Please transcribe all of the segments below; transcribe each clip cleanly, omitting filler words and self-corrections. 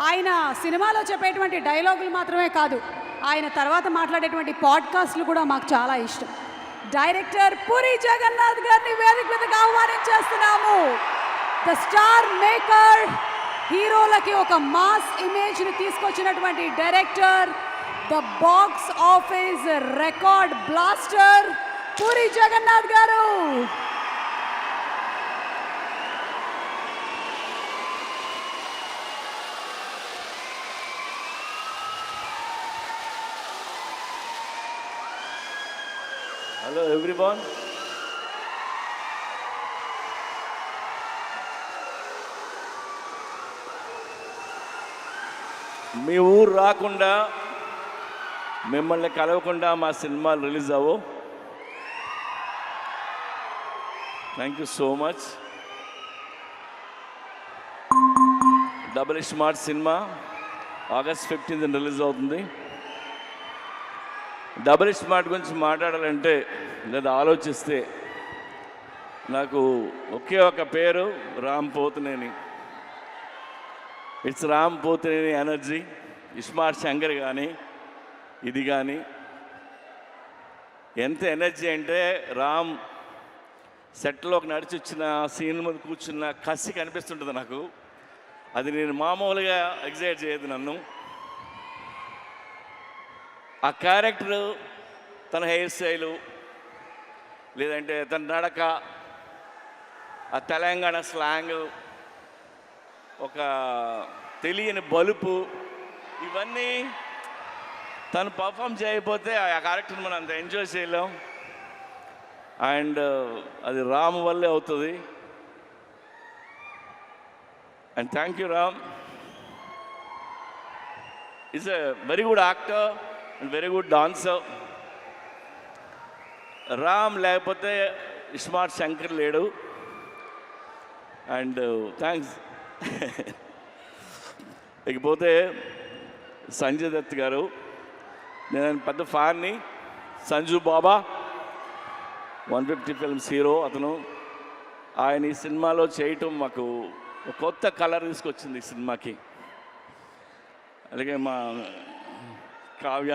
ఆయన సినిమాలో చెప్పేటువంటి డైలాగులు మాత్రమే కాదు, ఆయన తర్వాత మాట్లాడేటువంటి పాడ్కాస్ట్లు కూడా మాకు చాలా ఇష్టం. డైరెక్టర్ పూరి జగన్నాథ్ గారిని వేదిక మీదకి ఆహ్వానించేస్తున్నాము. ద స్టార్ మేకర్, హీరోలకి ఒక మాస్ ఇమేజ్ని తీసుకొచ్చినటువంటి director, the box office record blaster Puri Jagannath garu. Hello everyone. మీ ఊరు రాకుండా మిమ్మల్ని కలవకుండా మా సినిమాలు రిలీజ్ అవ్వవు. Thank you so much. Double smart cinema August 15th release అవుతుంది. డబుల్ స్మార్ట్ గురించి మాట్లాడాలంటే లేదా ఆలోచిస్తే నాకు ఒకే ఒక పేరు, Ram Pothineni. It's Ram Pothineni energy. Smart Shankar కానీ ఇది కానీ ఎంత ఎనర్జీ అంటే, రామ్ సెట్లోకి నడిచి వచ్చిన సీన్ మీద కూర్చున్న కసి కనిపిస్తుంటుంది నాకు. అది నేను మామూలుగా ఎగ్జైట్ చేయదు నన్ను. ఆ క్యారెక్టరు, తన హెయిర్ స్టైలు, లేదంటే తన నడక, ఆ తెలంగాణ స్లాంగ్, ఒక తెలియని బలుపు, ఇవన్నీ తను పర్ఫామ్ చేయకపోతే ఆ క్యారెక్టర్ని మనం అంత ఎంజాయ్ చేయలేం. అండ్ అది రామ్ వల్లే అవుతుంది. And thank you Ram. Is a very good actor and very good dancer. Ram లేకపోతే స్మార్ట్ శంకర్ లేడు. And thanks. ఇకపోతే సంజయ్ దత్ గారు, నేను పెద్ద ఫ్యాన్ని. సంజు బాబా 150 ఫిల్మ్స్ హీరో అతను. ఆయన ఈ సినిమాలో చేయటం మాకు ఒక కొత్త కలర్ తీసుకొచ్చింది ఈ సినిమాకి. అలాగే మా కావ్య,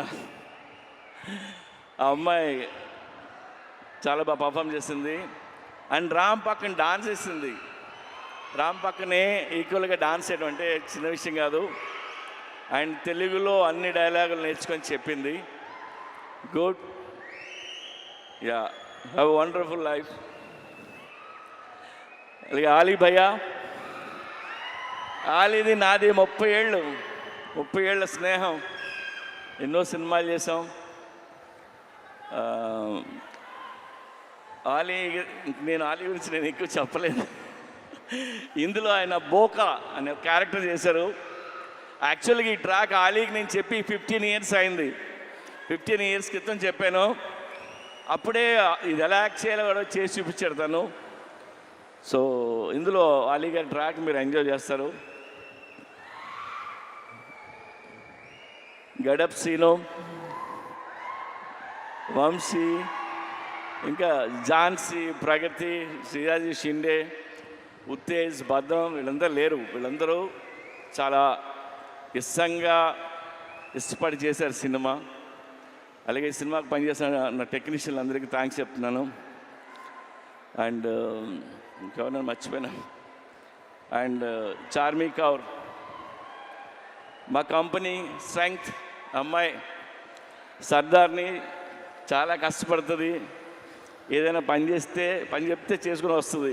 ఆ అమ్మాయి చాలా బాగా పర్ఫామ్ చేసింది. అండ్ రామ్ పక్కన డాన్స్ వేసింది. రామ్ పక్కనే ఈక్వల్గా డాన్స్ చేయడం అంటే చిన్న విషయం కాదు. అండ్ తెలుగులో అన్ని డైలాగులు నేర్చుకొని చెప్పింది. Good. Yeah, have a wonderful life. అలాగే ఆలీ భయ్యా, ఆలీది నాది 30 ఏళ్ళ స్నేహం. ఎన్నో సినిమాలు చేసాం. నేను ఆలీ గురించి నేను ఎక్కువ చెప్పలేదు. ఇందులో ఆయన బోకా అనే క్యారెక్టర్ చేశారు. యాక్చువల్గా ఈ ట్రాక్ ఆలీకి నేను చెప్పి 15 ఇయర్స్ అయింది. 15 ఇయర్స్ క్రితం చెప్పాను. అప్పుడే ఇది ఎలా యాక్ట్ చేయాలో కూడా చేసి చూపించాడు తను. సో ఇందులో ఆలీ గారి ట్రాక్ మీరు ఎంజాయ్ చేస్తారు. గడప్ సీను, వంశీ, ఇంకా ఝాన్సీ, ప్రగతి, శ్రీరాజీ షిండే, ఉత్తేజ్, భద్రం, వీళ్ళందరూ లేరు. వీళ్ళందరూ చాలా ఇష్టపడి చేశారు సినిమా. అలాగే ఈ సినిమాకి పనిచేసిన నా టెక్నీషియన్లు అందరికీ థ్యాంక్స్ చెప్తున్నాను. అండ్ ఇంకెవరైనా మర్చిపోయినా. అండ్ చార్మీ కౌర్, మా కంపెనీ స్ట్రెంగ్త్ అమ్మాయి, సర్దార్ని, చాలా కష్టపడుతుంది. ఏదైనా పని చెప్తే చేసుకుని వస్తుంది.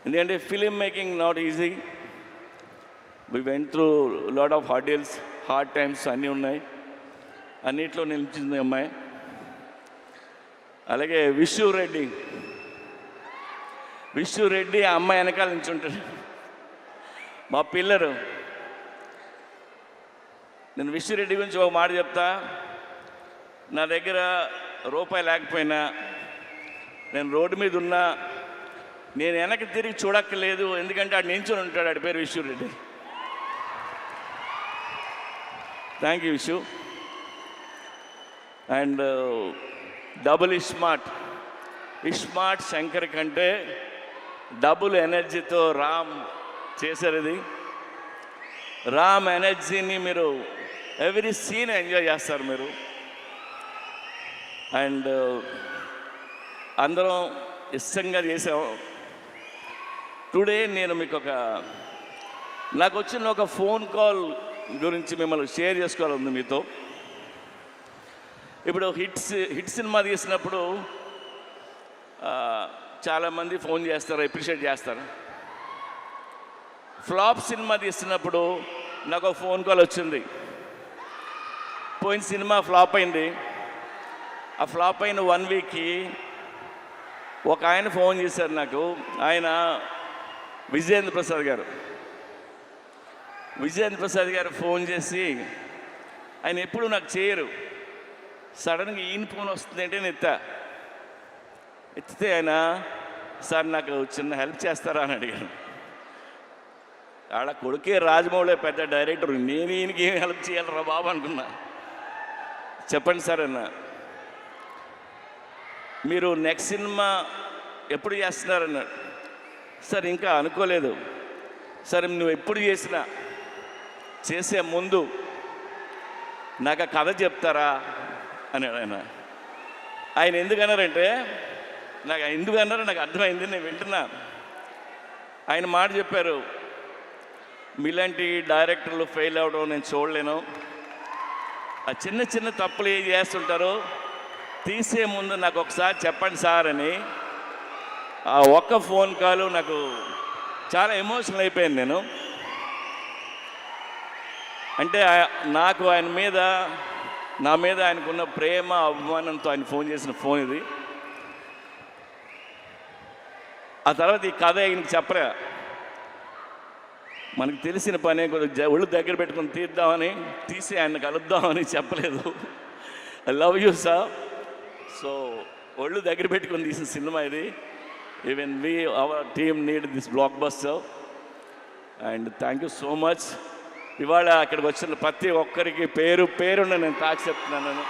ఎందుకంటే film making not easy. We went through lot of hurdles, hard times అన్నీ ఉన్నాయి. అన్నిట్లో నిలిచింది అమ్మాయి. అలాగే విష్ణు రెడ్డి ఆ అమ్మాయి వెనకాల నుంచి ఉంటాడు, మా పిల్లరు. నేను విష్ణు రెడ్డి గురించి ఒక మాట చెప్తా. నా దగ్గర రూపాయి లేకపోయినా, నేను రోడ్డు మీద ఉన్నా, నేను వెనక్కి తిరిగి చూడక్కర్లేదు. ఎందుకంటే ఆడు నించుని ఉంటాడు. ఆడి పేరు Vishnu Reddy. Thank you Vishnu. And double smart Shankar కంటే డబుల్ ఎనర్జీతో రామ్ చేశారు. ఇది రామ్ ఎనర్జీని మీరు ఎవ్రీ సీన్ ఎంజాయ్ చేస్తారు మీరు. అండ్ అందరం ఇష్టంగా చేసాం. టుడే నేను మీకు నాకు వచ్చిన ఒక ఫోన్ కాల్ గురించి మిమ్మల్ని షేర్ చేసుకోవాలంది మీతో. ఇప్పుడు హిట్ సినిమా తీసినప్పుడు చాలామంది ఫోన్ చేస్తారు, అప్రిషియేట్ చేస్తారు. ఫ్లాప్ సినిమా తీస్తున్నప్పుడు నాకు ఒక ఫోన్ కాల్ వచ్చింది. పోయిన సినిమా ఫ్లాప్ అయింది. ఆ ఫ్లాప్ అయిన 1 వీక్కి ఒక ఆయన ఫోన్ చేశారు నాకు. ఆయన విజయేంద్ర ప్రసాద్ గారు. విజయేంద్ర ప్రసాద్ గారు ఫోన్ చేసి, ఆయన ఎప్పుడు నాకు చేయరు, సడన్గా ఈయన ఫోన్ వస్తుంది అంటే నేను ఎత్తితే ఆయన, సార్ నాకు చిన్న హెల్ప్ చేస్తారా అని అడిగాను. ఆడ కొడుకే రాజమౌళి పెద్ద డైరెక్టర్, నేను ఈయనకి ఏం హెల్ప్ చేయాలరా బాబు అనుకున్నా. చెప్పండి సార్ అన్న, మీరు నెక్స్ట్ సినిమా ఎప్పుడు చేస్తున్నారన్నాడు. సార్ ఇంకా అనుకోలేదు. సరే నువ్వు ఎప్పుడు చేసే ముందు నాకు ఆ కథ చెప్తారా అన్నాడు ఆయన. ఆయన ఎందుకన్నారంటే, ఎందుకన్నారో నాకు అర్థమైంది, నేను వింటున్నా. ఆయన మాట చెప్పారు, మీలాంటి డైరెక్టర్లు ఫెయిల్ అవ్వడం నేను చూడలేను. ఆ చిన్న చిన్న తప్పులు ఏం చేస్తుంటారో తీసే ముందు నాకు ఒకసారి చెప్పండి సార్ అని. ఆ ఒక్క ఫోన్ కాల్ నాకు చాలా ఎమోషనల్ అయిపోయింది. నేను అంటే నాకు ఆయన మీద, నా మీద ఆయనకున్న ప్రేమ అభిమానంతో ఆయన ఫోన్ చేసిన ఫోన్ ఇది. ఆ తర్వాత ఈ కథ ఆయనకి చెప్పరా, మనకు తెలిసిన పనే కొద్దిగా ఒళ్ళు దగ్గర పెట్టుకుని తీసి ఆయన కలుద్దామని చెప్పలేదు. I love you sir. So ఒళ్ళు దగ్గర పెట్టుకుని తీసిన సినిమా ఇది. Even our team need this block buster. And thank you so much. ఇవాళ అక్కడికి వచ్చిన ప్రతి ఒక్కరికి పేరున్న నేను తాకి చెప్తున్నాను.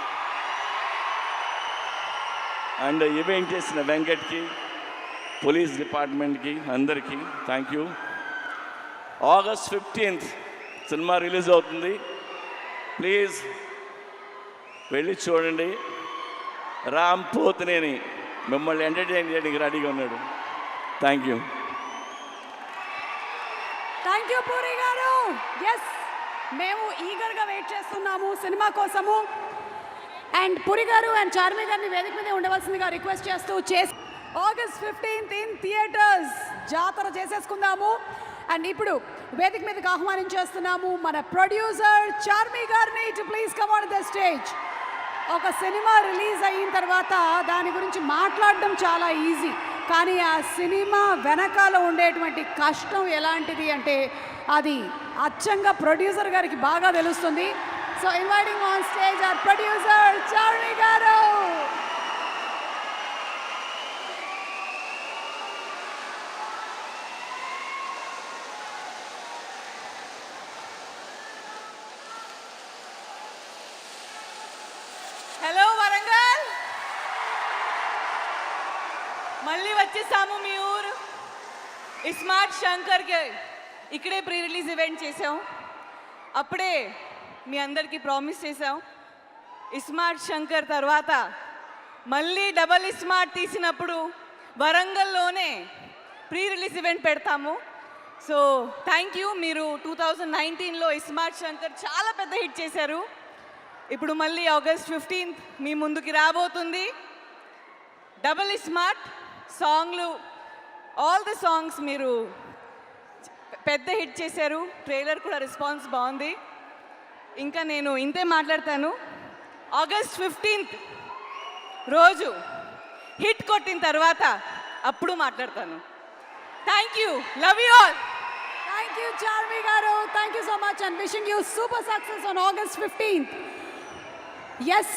అండ్ ఈవెంట్ చేసిన వెంకట్కి, పోలీస్ డిపార్ట్మెంట్కి, అందరికీ thank you. August 15th cinema release అవుతుంది. ప్లీజ్ వెళ్ళి చూడండి. రామ్ పోతినేని మిమ్మల్ని ఎంటర్టైన్ చేయడానికి రెడీగా ఉన్నాడు. Thank you. Thank you puri గారు. ఎస్, మేము ఈగర్గా వెయిట్ చేస్తున్నాము సినిమా కోసము. అండ్ పూరి గారు అండ్ చార్మి గారిని వేదిక మీద ఉండవలసిందిగా రిక్వెస్ట్ చేస్తూ August 15th ఇన్ థియేటర్స్ జాతర చేసేసుకుందాము. అండ్ ఇప్పుడు వేదిక మీదకి ఆహ్వానించేస్తున్నాము మన ప్రొడ్యూసర్ చార్మి గారిని to please come on the stage. ఒక సినిమా రిలీజ్ అయిన తర్వాత దాని గురించి మాట్లాడడం చాలా ఈజీ, కానీ ఆ సినిమా వెనకాల ఉండేటువంటి కష్టం ఎలాంటిది అంటే అది అచ్చంగా ప్రొడ్యూసర్ గారికి బాగా తెలుస్తుంది. So inviting on stage our producer Charmi garu. Hello Warangal, మళ్ళీ వచ్చేసాము మీ ఊరు ఇస్మార్ట్ శంకర్కి. ఇక్కడే ప్రీ రిలీజ్ ఈవెంట్ చేసాం. అప్పుడే మీ అందరికీ ప్రామిస్ చేసాం, ఇస్మార్ట్ శంకర్ తర్వాత మళ్ళీ డబల్ ఇస్మార్ట్ తీసినప్పుడు వరంగల్లోనే ప్రీ రిలీజ్ ఈవెంట్ పెడతాము. So thank you. మీరు 2019లో ఇస్మార్ట్ శంకర్ చాలా పెద్ద హిట్ చేశారు. ఇప్పుడు మళ్ళీ August 15th మీ ముందుకి రాబోతుంది డబల్ స్మార్ట్ సాంగ్లు. ఆల్ ద సాంగ్స్ మీరు పెద్ద హిట్ చేశారు. ట్రైలర్ కూడా రెస్పాన్స్ బాగుంది. ఇంకా నేను ఇంతే మాట్లాడతాను. August 15th రోజు హిట్ కొట్టిన తర్వాత అప్పుడు మాట్లాడతాను. Thank you. Love you all. Thank you Charmi గారు. Thank you so much and wishing you super success on August 15th. Yes.